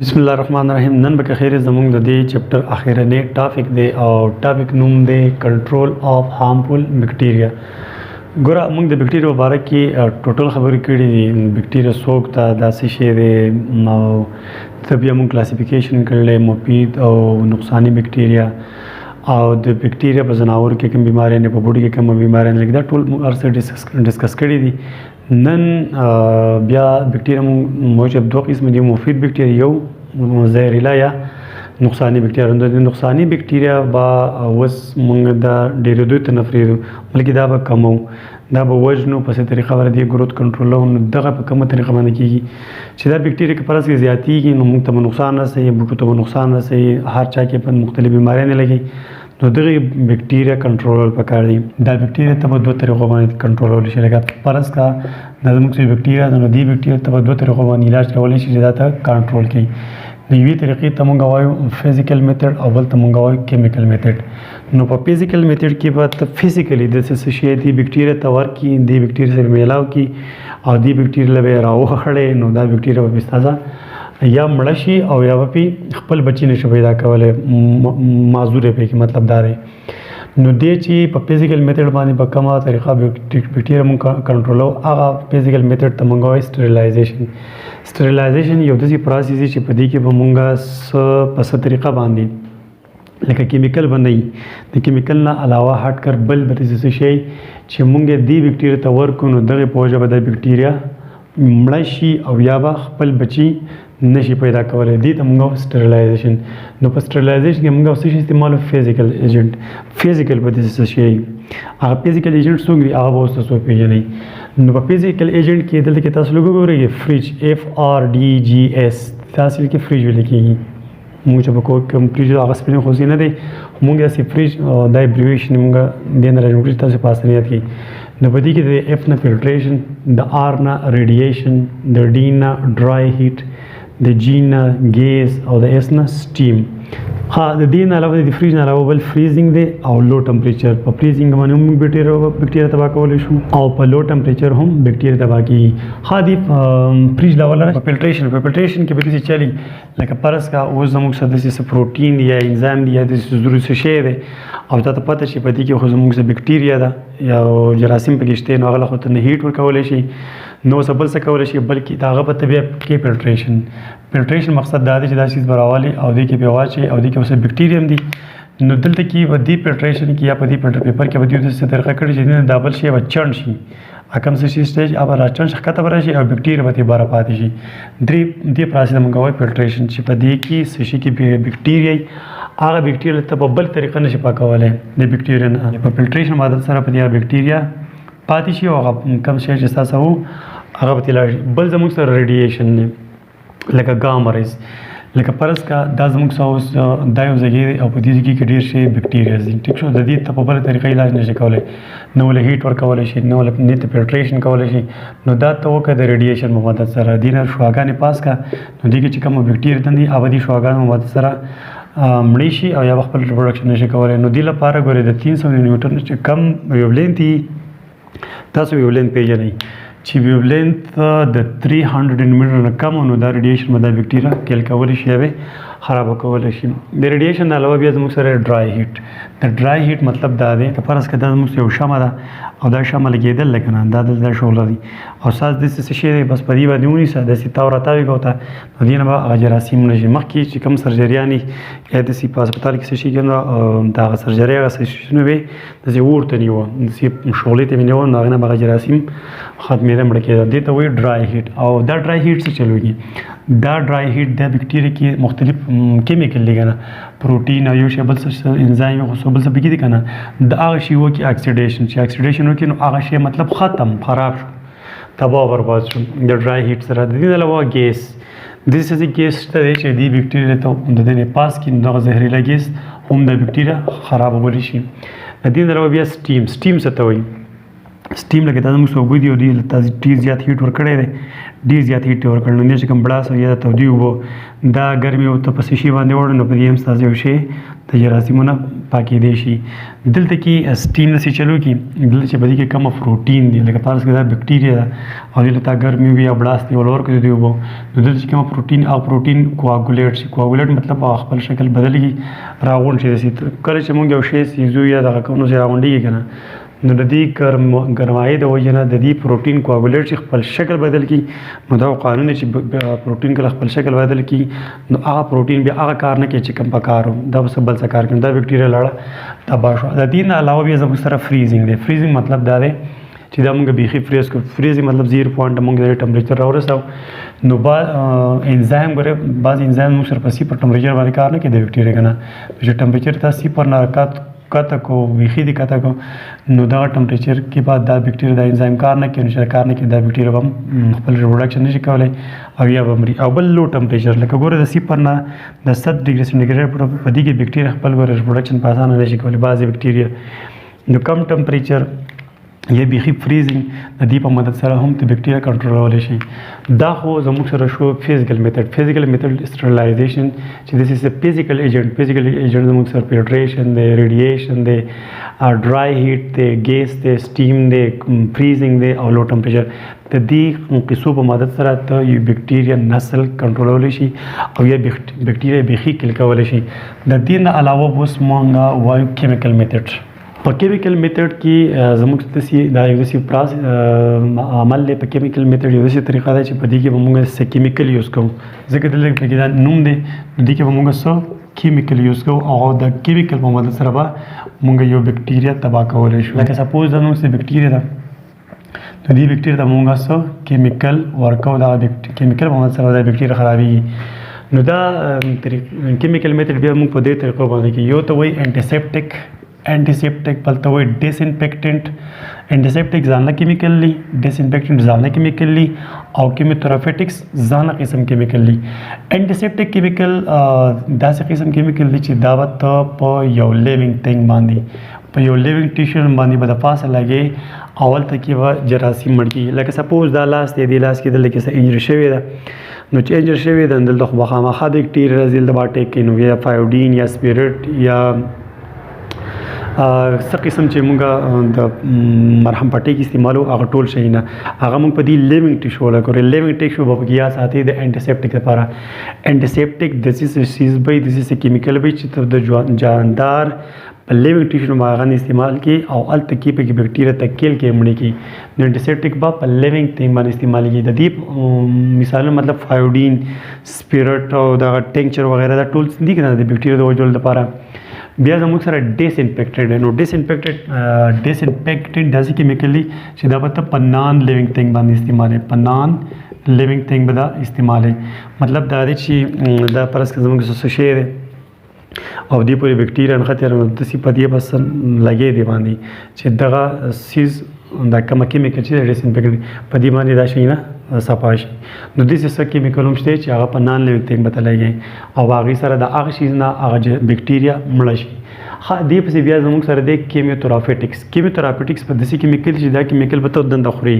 بسم الله الرحمن الرحیم. نن به خیر زموږ د دې چپټر اخیرنی ټاپک دی او ټاپک نوم دی کنټرول اف هارمفul بکټیریا. ګوره موږ د بکټیریا په اړه کې ټوټل خبرې کړې دي. بکټیریا څوک ته دا څه شی دی او ته بیا موږ کلاسیفیکیشن کړلی مفید او نقصاني بکټیریا او د بکټیریا په ځناورو کې کوم بیماریاں په بوډۍ کې کوم بیماریاں لکه دا ټول موږ ارڅه ډسکس کړي دي. نن بیا بکټیریا موجب دوه قسم دي، مفید بکټیریا یو زهرجله یا نقصاني بکټیریا. د نقصاني بکټیریا با اوس موږ دا ډېرېدو ته نفریدو بلکې دا به کمو، دا به وژنو په څه طریقه باندې دې ګروت کنټرولو. نو دغه په کومه طریقه باندې کیږي چې دا بکټیریا که فرض کې زیاتېږي نو موږ ته به نقصان رسوي، بوټو ته به نقصان رسوي، هر چا کې په مختلف بیماریاں لګي. نو دغه بکټیریا کنټرول پکار دي. دا بکټیریا ته په دوه طریقو باندې کنټرول شي. لکه فرض کا دا زموږ چې بکټیریا ده نو دې بکټیریا ته په دوه طریقو باندې علاج کولی شي چې دا ته کنټرول کړي. د یوې طریقې ته موږ وایو فزیکل میتھډ او بل ته موږ وایو کیمیکل میتھډ. نو په فزیکل میتھډ کې به ته فزیکلی د څه شی دی بکټیریا ته ورکړي، دې بکټیریا سره میلاو کړي او دې بکټیریا به راوخړي. نو دا بکټیریا به استازه یا مړه شي او یا به خپل بچی نشي پیدا کولی، معذور یې پکې مطلب دا دی. نو دې چې په فزیکل میتھډ باندې په کومه طریقه بکټیریا موږ کنټرولو هغه فزیکل میتھډ ته موږ وایو سټریلایزیشن. سټریلایزیشن یو داسې پروسس دی چې په دې کې به موږ په څه طریقه باندې لکه کیمیکل باندې د کیمیکل نه علاوه هټ کر بل څه شی چې موږ دې بکټیریا ته ورکو نو دغه په وجه به د بکټیریا مړه شي او یا به خپل بچي نشي پیدا کولی. دې ته موږ سټریلایزیشن. نو په سټریلایزیشن کې موږ څه شي استعمالو فزیکل ایجنټ. فزیکل په دې څه شي هغه فزیکل ایجنټ څوک دي هغه به اوس تاسو پیژنئ. نو په فزیکل ایجنټ کې دلته کې تاسو لوګو ګورئ فریج FRDGS تاسو کې فریج ویل کېږي. موږ چې په کوم فریج هغه سپیلینګ خو نه دی، موږ داسې فریج دا ایبریویشن موږ دې نه راجوړ تاسو په اسانه یاد کړئ. نو په دې کې د F نه فلټریشن، د R نه ریډیشن، د D نه ډرای هیټ، د G نه ګیس او د S نه سټیم. ها د دې نه علاوه د فریج نه علاوه بل فریزینګ دی او لو ټمپریچر. په فریزینګ باندې هم بکټیریا تباه کولی شو او په لو ټمپریچر هم بکټیریا تباه کېږي. ها دی فریج لیول په فلټریشن. په فلټریشن کې به داسې چلي لکه فرض کا اوس زموږ سره داسې پروټین دی یا انزایم دی یا داسې ضروري څه شی دی او تا ته پته چې په دې کې خو زموږ سره بکټیریا ده یا جراثیم پکې شته نو هغه خو ته نه هیټ ورکولی شي نو څه بل څه کولی شي بلکې د هغه په طبیعه کې فلټریشن. فلټریشن مقصد دا دی چې دا شیز به راولي او دې کې پې واچوي او دې کې اوس بکټیریا هم دي. نو دلته کې به دې فلټریشن کې یا په دې فلټر پیپر کې به دوی داسې طریقه کړې چې دا بل شی به چڼ شي، کوم څه شي سټیج هغه به راچڼ شي ښکته به راشي او بکټیریا به ترې باره پاتې شي. دې پروسس ته موږ وایو فلټریشن چې په دې کې څه شي کې بکټیریا هغه بکټیریا ته په بل طریقه نشي پاکولی د بکټیریا نه. په فلټریشن مدد سره په دې بکټیریا پاتې شي او هغه کوم شی چې ستاسو وو هغه به ترې لاړ شي. بل زموږ سره ریډیشن دی لکه ګاما ریز. لکه فرض کا دا زموږ سره اوس دا یو ځای دی او په دې ځای کې ډېر شی بکټیریا دي، ټیک شو. د دې ته په بله طریقه علاج نشي کولی، نه ولې هیټ ورکولی شي، نه ولې دې ته فلټریشن کولی شي. نو دا ته وکړه د ریډیشن په مدد سره. دې نه شعاګانې پاس کړه نو دې کې چې کومه بکټیریا دي هغه دې شعاګانو په مدد سره مړی شي او یا به خپل ریپروډکشن نشي کولی. نو دې لپاره ګورئ د 300 نیوټن چې کم ویولینت دي تاسو ویولینت پیژنئ چې ویولینت د 300 میټر نه کم نو دا ریډیشن به دا بکټیریا کیل کولی شي یا خرابه کولی شي. د ریډیشن نه علاوه بیا زموږ سره ډرای هیټ. د ډرای هیټ مطلب دا دی که فرض کړه دا زموږ یو شمعه ده او دا شمعه لګېدل لکه نه دا دلته شعله دي او ساس داسې څه شی دی بس په دې باندې ونیسه داسې تاو راتاوي کوه ته نو دې نه به هغه جراثیم نه شي. مخکې چې کوم سرجریانې یا داسې په هسپتال کې څه شي کېږي د هغه سرجري هغه سیسونه وې داسې اور ته نیوه داسې شعلې ته مې نیوه نو هغې نه به هغه جراثیم ختمېده مړه کېده. دې ته وایي ډرای هیټ. او دا ډرای هیټ څه چلوږي؟ دا ډرای هیټ د بکټیریا کې مختلف کیمیکل دی که نه پروټین او یو شی بل څه انزایم یو څه بل څه پکې دي که نه د هغه شي وکړي اکسیډیشن. چې اکسیډیشن وکړي نو هغه شی مطلب ختم خراب شو تباه برباد شو د ډرای هیټ سره. د دې نه علاوه ګیس. داسې ګیس شته دی چې دې بکټیریا ته د دې نه پاس کړي نو دغه زهریله ګیس هم د بکټیریا خرابولی شي. د دې نه علاوه بیا سټیم. سټیم څه ته وایي؟ سټیم لکه دا زموږ اوبه دي او دوی تاسو ډېر زیات هیټ ورکړی دی ډېر زیات هیټ یې ورکړی نو چې کوم بړاس یا تودې اوبه دا ګرمې ورته په شي باندې وړو نو په دې هم ستاسو یو شی د جراثیمونه پاکېدی شي دلته کې سټیم نسي چلو کې دلته چې په دې کې کمه پروټین دي لکه فرض کړه دا بکټیریا ده او دلته تا ګرمې وي یا بړاس دی ول ورکړي دوی اوبه نو دلته چې کومه پروټین او پروټین کوآګولیټ شي کوآګولیټ مطلب خپل شکل بدلېږي راغونډ شي کله چې موږ یو شی سیزو یا دغه کوم ځای راغونډېږي که نه نو د دې ګرمایي د وجې نه د دې پروټین کوآګولیټ چې خپل شکل بدل کړي نو دا قانون دی چې پروټین کله خپل شکل بدل کړي نو هغه پروټین بیا هغه کار نه کوي چې کوم په کار دا به بل څه کار کوي دا بکټیریا لاړه تباه شوه د دې نه علاوه بیا زموږ سره فریزینګ دی فریزینګ مطلب دا دی چې دا موږ بیخي فریز کړو فریزینګ مطلب 0 پوینټ موږ د ټمپریچر راورسو نو انزایم ګوره بعض انزایم موږ سره په 0 ټمپریچر باندې کار نه کوي د بکټیریا که نه چې ټمپریچر ته 0 نه کته کو بیخي دې کته کو نو دغه ټمپریچر کې بعد دا بکټیریا دا انزایم کار نه کوي نو چې کار نه کوي دا بکټیریا به هم خپل ریپروډکشن نشي کولی او یا به مري او بل لو ټمپریچر لکه ګوره د 0 نه د 100 ډیګري سینټیګریډ په دې کې بکټیریا خپل ګوره ریپروډکشن په اسانه نشي کولی بعضې بکټیریا نو کم ټمپریچر یا بیخي فریزینګ د دې په مدد سره هم د بکټیریا کنټرولولی شي دا خو زموږ سره شو فزیکل میتھډ سټرلایزیشن چې دس از ا فزیکل ایجنټ زموږ سره فلټریشن دی ریډیشن دی ډرای هیټ دی ګیس دی سټیم دی فریزینګ دی او لو ټمپریچر د دې قصو په مدد سره ته یو بکټیریا نسل کنټرولولی شي او یا بکټیریا بیخي کل کولی شي د دې نه علاوه اوس مونږ وایو کیمیکل میتھډ په کیمیکل میتھډ کې زموږ داسې دا یو داسې عمل دی په کیمیکل میتھډ یو داسې طریقه ده چې په دې کې به موږ څه کیمیکل یوز کوو ځکه دلته کې دا نوم دی نو دې کې به موږ څه کیمیکل یوز کوو او د کیمیکل په مدد سره به موږ یو بکټیریا تباه کولی شو لکه سپوز دا نوم څه بکټیریا ده نو دې بکټیریا ته موږ څه کیمیکل ورکوو دغه کیمیکل په مدد سره دا بکټیریا خرابېږي نو دا کیمیکل میتھډ بیا موږ په دې طریقو باندې کې یو ته وایي انټیسیپټک بل ته وایي ډیسانفیکټنټ انټیسیپټک ځانله کیمیکل دی ډیسانفیکټنټ ځانله کیمیکل دی او کیمیوتراپیوټکس ځانله قسم کیمیکل دی انټیسیپټک کیمیکل داسې قسم کیمیکل دی چې دا به ته په یو لیوینګ تھنګ باندې په یو لیوینګ ټیشو باندې به د پاسه لګې اول ته کې به جراثیم مړ کېږي لکه سپوز دا لاس دی دې لاس کې دلته کې څه انجري شوې ده نو چې انجر شوې ده دلته خو به خامخا بکټیریا راځي دلته به اټیک کوي نو یا فایوډین یا سپیرټ یا څه قسم چې موږ د مرهم پټۍ کې استعمالو هغه ټول شي نه هغه موږ په دې لیوینګ ټیشو ولګورو لیوینګ ټیشو به پکې یا ساتي د انټیسیپټک لپاره انټیسیپټک داسې شیز به داسې کیمیکل به چې د جاندار په لیوینګ ټیشو باندې هغه استعمال کې او هلته کې پکې بکټیریا تکیل کې مړې کې نو انټیسیپټک به په لیوینګ تھنګ باندې استعمال کېږي د دې مثالونه مطلب فایوډین سپیرټ او دغه ټینکچر وغیره دا ټول دي که نه د بکټیریا د وژلو لپاره بیا زموږ سره ډیسانفیکټنټ دی نو ډیسانفیکټنټ داسې کیمیکل دی چې دا به ته په نان لیوینګ تھنګ باندې استعمالوي په نان لیوینګ تھنګ به دا استعمالوي مطلب دا دی چې دا فرض کړه زموږ څه شی دی او دې پورې بکټیریا نښتې نو داسې په دې بس لګې دی باندې چې دغه سیز دا کومه کیمیکل چې دی ډیسانفیکټنټ په دې باندې دا شي نه صفا شي نو داسې څه کیمیکل هم شته چې هغه په نان لیوینګ تھنګ به ته لګي او هغې سره د هغه شیز نه هغه بکټیریا مړه شي دې پسې بیا زموږ سره دی کیمیوتراپیوټکس په داسې کیمیکل چې دا کیمیکل به ته دنده خوري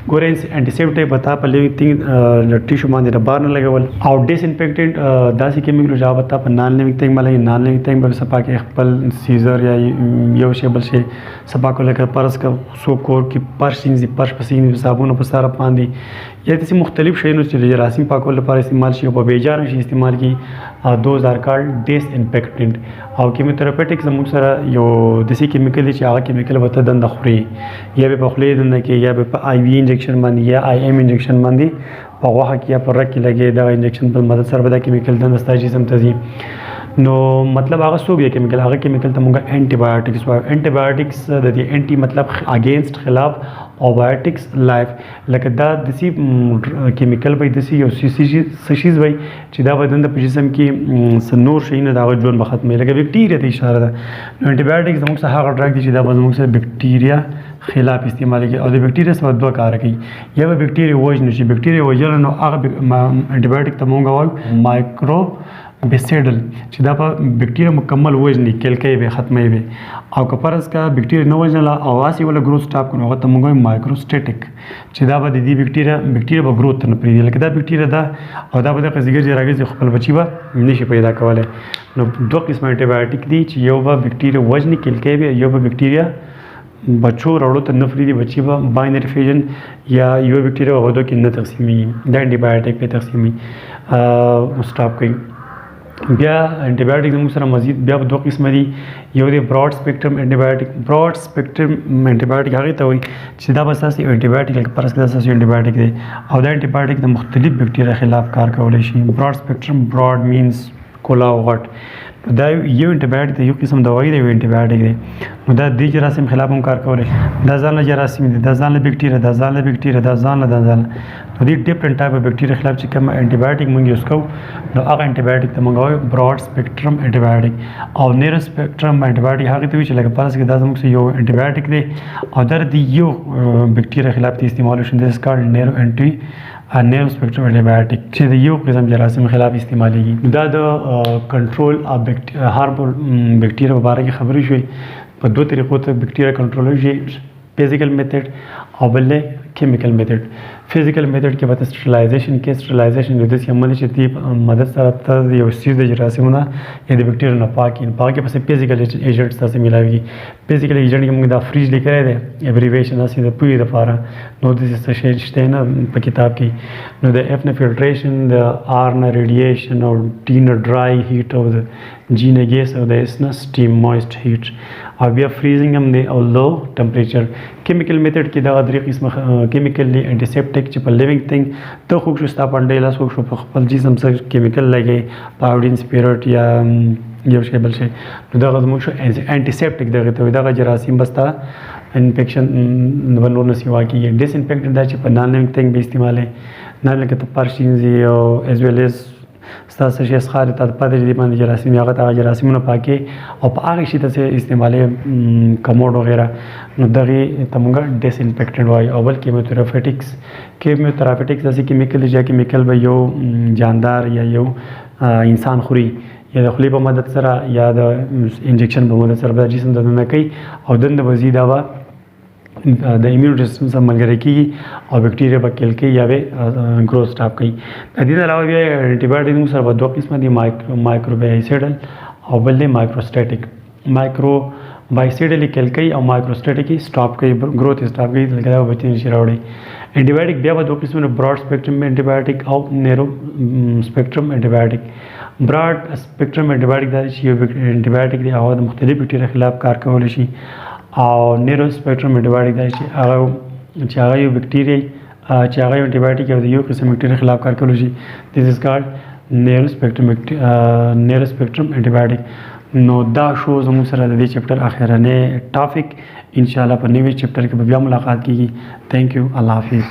ګوره انټیسیپټک به تا په لیوینګ تھنګ ټیشو باندې د بار نه لګول او ډیسانفیکټنټ داسې کیمیکل چې هغه به تا په نان لیوینګ تھنګ باندې لګي نان لیوینګ تھنګ به صفا کې خپل سیزر یا یو شی بل شی صفا کول لکه فرض کړه څوک کور کې فرش وینځي فرش پسې وینځي صابون په سره باندې یا داسې مختلف شیونه چې د جراثیم پاکولو لپاره استعمال شي او په بیجانه شي استعمال کړي دوز آر کالډ ډیسانفیکټنټ او کیمیوتراپیوټک زموږ سره یو داسې کیمیکل دی چې هغه کیمیکل به ته دنده خوري یا به په خولې دنده کې یا به په آی وي انجکشن باندې یا آی ایم انجکشن باندې په غوښه کې یا په رګ کې لګي دغه انجکشن په مدد سره به دا کیمیکل دنده ستا جسم ته ځي نو مطلب هغه څوک دی کیمیکل هغه کیمیکل ته موږ انټي بایوټکس وایو انټي بایوټکس د دې انټي مطلب اگینسټ خلاف او بایوټکس لایف لکه دا داسې کیمیکل به داسې یو څه شیز وي چې دا بدن د په جسم کې څه نور شي نه د هغه ژوند به ختموي لکه بکټیریا ته اشاره ده نو انټي بایوټکس زموږ څخه هغه ډرګ دی چې دا به زموږ سره بکټیریا خلاف استعمال کړي او د بکټیریا سره دوه کار کوي یا به بکټیریا وژني شي بکټیریا وژل نو هغه انټي بایوټک ته موږ وایو مایکرو بیسیډل چې دا په بکټیریا مکمل وژني کلکې به ختمې به او که فرض کا بکټیریا نه وژنله او واسي ولا گروث سټاپ کړو هغه ته موږ وایو مایکروسټیټیک چې دا به د دې بکټیریا به گروث نه پرېږدي لکه دا بکټیریا ده او دا به دغه زیږر راګرځي خپل بچي به نشي پیدا کولی نو دوه قسمه انټي بایوټیک دي چې یو به بکټیریا وژني کلکې به یو به بکټیریا بچو راوړو ته نه پرېږدي بچي به باینري فیژن یا یو بکټیریا غدو کې نه تقسیمېږي دا انټي بایوټیک په تقسیمي سټاپ کوي بیا انټي بایوټیک زموږ سره مزید بیا دوه قسمه دي یو دی براډ سپیکټرم انټي بایوټیک براډ سپیکټرم انټي بایوټیک هغې ته وایي چې دا به ستاسې انټي بایوټیک لکه فرض کړه ستاسې انټي بایوټیک دی او دا انټي بایوټیک د مختلف بکټیریا خلاف کار کولی شي براډ سپیکټرم براډ مینس کولاو غټ دا یو انټي بایوټیک دی یو قسم دوايي دی یو انټي بایوټیک دی نو دا د جراثیم خلاف هم کار کولی شي دا ځان له جراثیم دی دا ځان له بکټیریا دا ځان له بکټیریا دا ځان له نو دې ډیفرنٹ ټایپ اف بکټیریا خلاف چې کوم انټي بایوټیک موږ یوز کوو نو هغه انټي بایوټیک ته موږ وایو براډ سپیکټرم انټي بایوټیک او نیرو سپیکټرم انټي بایوټیک هغه ته وایي چې لکه فرض کړه دا زموږ یو انټي بایوټیک دی او دا د یو بکټیریا خلاف د استعمال شي دس کارډ نیرو سپیکټرم انټي بایوټیک چې د یو قسم جراثیم خلاف استعمالېږي دا د کنټرول اف هارمفul بکټیریا په باره کې خبرې شوې په دوه طریقو ته بکټیریا کنټرول شي فزیکل میتھډ او بل کیمیکل میتھډ فزیکل میتھډ کې به سټرلایزیشن کې سټرلایزیشن د دې عمل چې دی مدد سره ته یو سیز د جراثیمونه یا د بکټیریا نه پاکي پسې فزیکل ایجنټ تاسو ملاوي فزیکل ایجنټ کې موږ دا فریج لیکلی دی ایبریویشن داسې د پوهې لپاره نو داسې څه شی شته نه په کتاب کې نو د اف نه فلټریشن د آر نه ریډیشن او ټي نه ډرای هیټ او د جی نه ګیس او د اس نه سټیم مویسټ هیټ او بیا فریزینګ هم دی او لو ټمپریچر کیمیکل میتھډ کې دا درې قسمه کیمیکلی انټیسپټیک چې په لیوینګ تھنګ ته خو شو ستا پنډې لاس خو شو په خپل جسم سره کیمیکل لګي پاوډین سپیرټ یا یو شی بل شی نو دغه زموږ شو انټیسپټیک دغه ته دغه جراثیم بستا انفیکشن نور نسی واقعي ډیس انفیکټډ دا چې په نان لیوینګ تھنګ به استعماله نه لکه ته پرشینز او از ویل از ستاسو شي اسخار ته پدې دي باندې جراثیم هغه ته جراثیمونه پاکي او په هغه شي ته استعماله کموډ وغیرہ نو دغه تمګه ډیس انفیکټډ وای او بل کیموتراپیوټکس داسې کیمیکل چې کیمیکل به یو جاندار یا یو انسان خوري یا د خولې په مدد سره یا د انجکشن په مدد سره به جسم ته دننه کوي او دنده به ځي دا به د ایمیون سیستم سره ملګری کېږي او بکټیریا به کیل کوي یا به ګروث سټاپ کوي د دې علاوه بیا انټي بایوټیک موږ سره به دوه قسمه دي مایکروبایسیډل او بل دی مایکروسټیټیک مایکروبایسیډل کیل کوي او مایکروسټیټیک سټاپ کوي ګروث سټاپ کوي لکه دا بچی نشي راوړي انټي بایوټیک بیا به دوه قسمه براډ سپیکټرم انټي بایوټیک او نیرو سپیکټرم انټي بایوټیک براډ سپیکټرم انټي بایوټیک دا چې یو انټي بایوټیک دی هغه د مختلف بکټیریا خلاف کار کولی شي او نیرو سپیکټرم انټي بایوټیک دا چې هغه یو بکټیریا چې هغه یو انټي بایوټیک د یو قسم بکټیریا خلاف کار کولی شي دس از کالډ نیرو سپیکټرم انټي بایوټیک نو دا شو زموږ سره د دې چپټر اخرنی ټاپک ان شاء الله په نوې چپټر کې به بیا ملاقات کیږي تھینک یو الله حافظ